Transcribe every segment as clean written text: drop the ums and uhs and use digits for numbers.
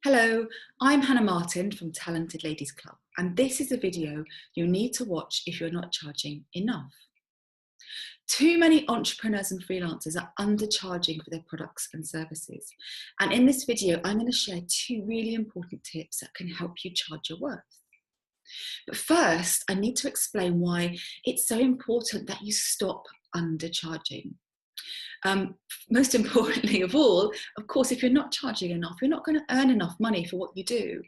Hello, I'm Hannah Martin from Talented Ladies Club, and this is a video you need to watch if you're not charging enough. Too many entrepreneurs and freelancers are undercharging for their products and services. And in this video, I'm going to share two really important tips that can help you charge your worth. But first, I need to explain why it's so important that you stop undercharging. Most importantly of all, of course, if you're not charging enough, you're not going to earn enough money for what you do,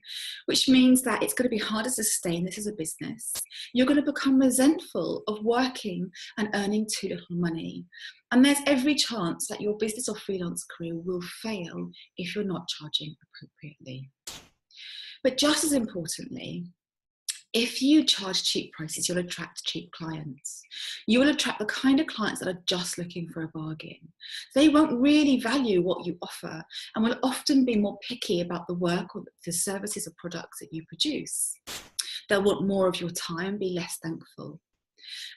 which means that it's going to be harder to sustain this as a business. You're going to become resentful of working and earning too little money. And there's every chance that your business or freelance career will fail if you're not charging appropriately. But just as importantly, if you charge cheap prices, you'll attract cheap clients. You will attract the kind of clients that are just looking for a bargain. They won't really value what you offer and will often be more picky about the work or the services or products that you produce. They'll want more of your time, be less thankful.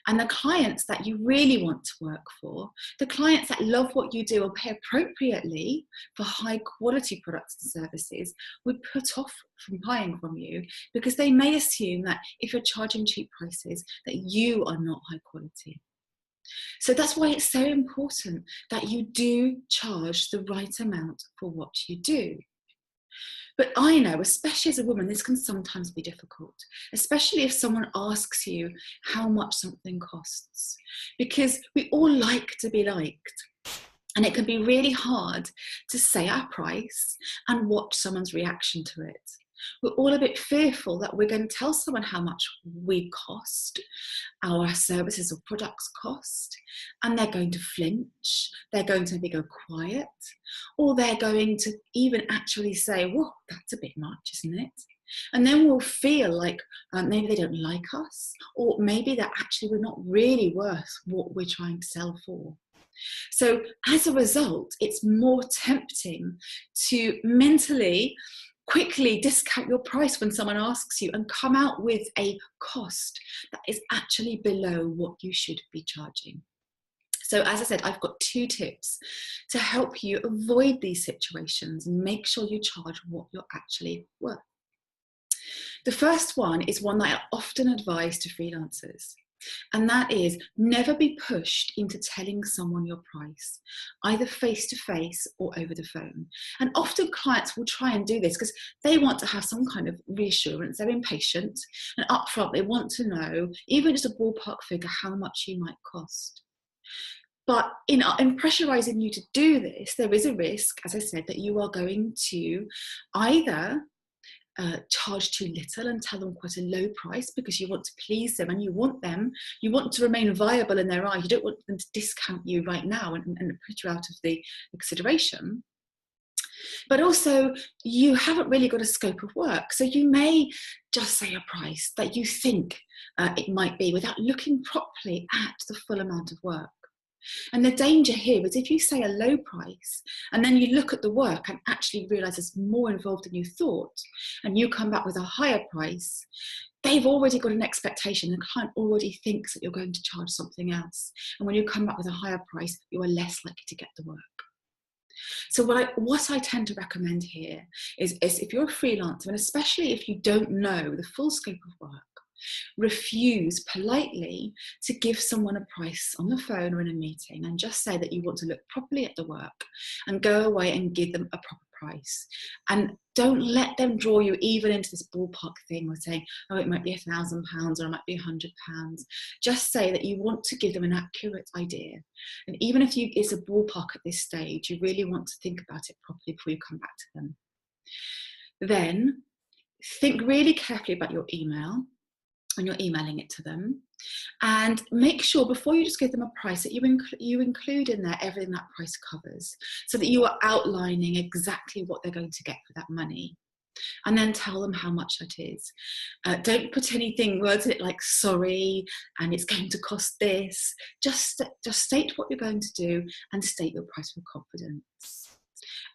And the clients that you really want to work for, the clients that love what you do or pay appropriately for high quality products and services, would put off from buying from you because they may assume that if you're charging cheap prices, that you are not high quality. So that's why it's so important that you do charge the right amount for what you do. But I know, especially as a woman, this can sometimes be difficult, especially if someone asks you how much something costs, because we all like to be liked. And it can be really hard to say our price and watch someone's reaction to it. We're all a bit fearful that we're going to tell someone how much we cost, our services or products cost, and they're going to flinch, they're going to maybe go quiet, or they're going to even actually say, "Whoa, that's a bit much, isn't it?" And then we'll feel like maybe they don't like us, or maybe that actually we're not really worth what we're trying to sell for. So as a result, it's more tempting to mentally quickly discount your price when someone asks you and come out with a cost that is actually below what you should be charging. So as I said, I've got two tips to help you avoid these situations and make sure you charge what you're actually worth. The first one is one that I often advise to freelancers. And that is, never be pushed into telling someone your price, either face to face or over the phone. And often clients will try and do this because they want to have some kind of reassurance. They're impatient, and upfront they want to know, even just a ballpark figure, how much you might cost. But in pressurizing you to do this, there is a risk, as I said, that you are going to either charge too little and tell them quite a low price because you want to please them and you want to remain viable in their eyes. You don't want them to discount you right now and put you out of the consideration. But also, you haven't really got a scope of work. So you may just say a price that you think it might be without looking properly at the full amount of work. And the danger here is if you say a low price and then you look at the work and actually realise there's more involved than you thought, and you come back with a higher price, they've already got an expectation. The client already thinks that you're going to charge something else. And when you come back with a higher price, you are less likely to get the work. So what I tend to recommend here is if you're a freelancer, and especially if you don't know the full scope of work, refuse politely to give someone a price on the phone or in a meeting, and just say that you want to look properly at the work and go away and give them a proper price. And don't let them draw you even into this ballpark thing of saying, oh, it might be £1,000 or it might be £100. Just say that you want to give them an accurate idea. And even if it's a ballpark at this stage, you really want to think about it properly before you come back to them. Then think really carefully about your email when you're emailing it to them, and make sure before you just give them a price that you include in there everything that price covers, so that you are outlining exactly what they're going to get for that money, and then tell them how much that is. Don't put words in it like sorry and it's going to cost this. Just state what you're going to do and state your price with confidence.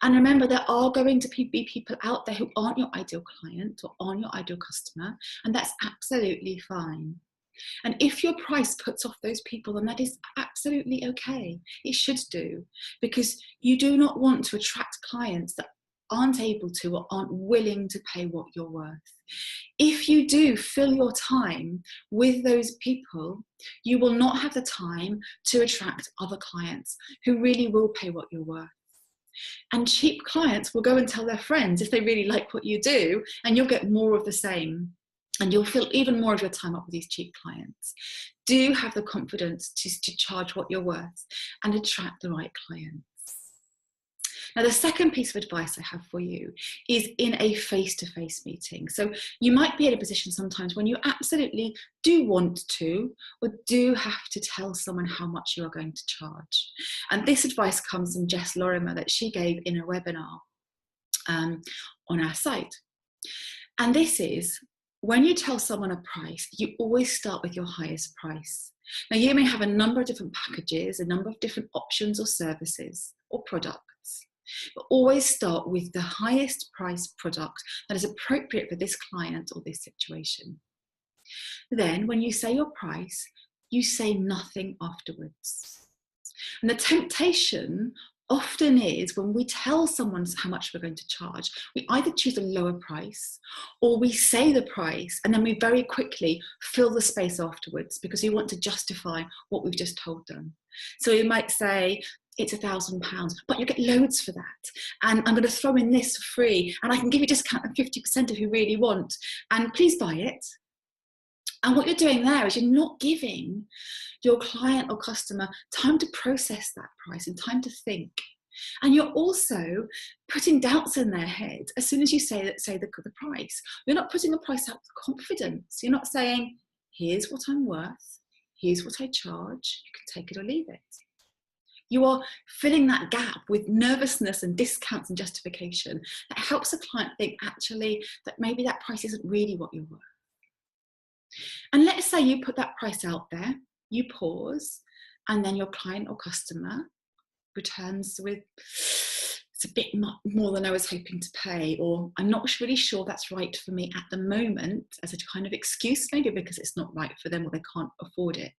And remember, there are going to be people out there who aren't your ideal client or aren't your ideal customer, and that's absolutely fine. And if your price puts off those people, then that is absolutely okay. It should do, because you do not want to attract clients that aren't able to or aren't willing to pay what you're worth. If you do fill your time with those people, you will not have the time to attract other clients who really will pay what you're worth. And cheap clients will go and tell their friends if they really like what you do, and you'll get more of the same. And you'll fill even more of your time up with these cheap clients. Do have the confidence to charge what you're worth and attract the right clients. Now, the second piece of advice I have for you is in a face-to-face meeting. So you might be in a position sometimes when you absolutely do want to or do have to tell someone how much you are going to charge. And this advice comes from Jess Lorimer that she gave in a webinar on our site. And this is, when you tell someone a price, you always start with your highest price. Now, you may have a number of different packages, a number of different options or services or products, but always start with the highest price product that is appropriate for this client or this situation. Then, when you say your price, you say nothing afterwards. And the temptation often is, when we tell someone how much we're going to charge, we either choose a lower price or we say the price and then we very quickly fill the space afterwards because we want to justify what we've just told them. So we might say, it's £1,000, but you get loads for that. And I'm going to throw in this for free, and I can give you a discount of 50% if you really want. And please buy it. And what you're doing there is you're not giving your client or customer time to process that price and time to think. And you're also putting doubts in their head as soon as you say the price. You're not putting the price out with confidence. You're not saying, here's what I'm worth, here's what I charge, you can take it or leave it. You are filling that gap with nervousness and discounts and justification that helps a client think actually that maybe that price isn't really what you're worth. And let's say you put that price out there, you pause, and then your client or customer returns with, it's a bit more than I was hoping to pay, or I'm not really sure that's right for me at the moment, as a kind of excuse, maybe because it's not right for them or they can't afford it.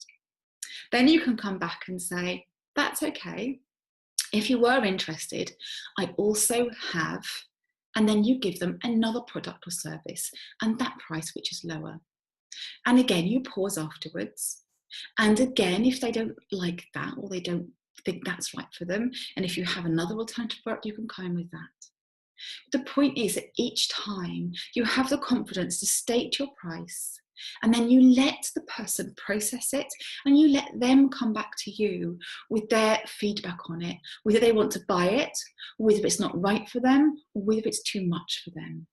Then you can come back and say, that's okay. If you were interested, I also have, and then you give them another product or service and that price which is lower. And again, you pause afterwards. And again, if they don't like that or they don't think that's right for them, and if you have another alternative product, you can come in with that. The point is that each time you have the confidence to state your price, and then you let the person process it and you let them come back to you with their feedback on it, whether they want to buy it, whether it's not right for them, or whether it's too much for them.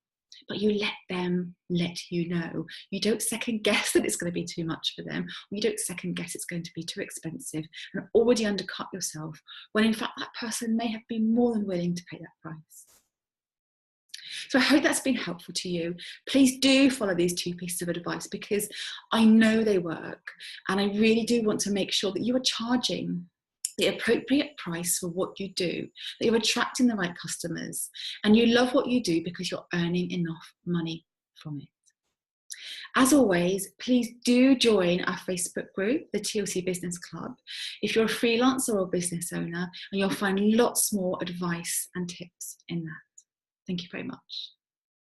But you let them let you know. You don't second guess that it's going to be too much for them. Or you don't second guess it's going to be too expensive and already undercut yourself, when in fact that person may have been more than willing to pay that price. So I hope that's been helpful to you. Please do follow these two pieces of advice because I know they work, and I really do want to make sure that you are charging the appropriate price for what you do, that you're attracting the right customers, and you love what you do because you're earning enough money from it. As always, please do join our Facebook group, the TLC Business Club, if you're a freelancer or business owner, and you'll find lots more advice and tips in that. Thank you very much.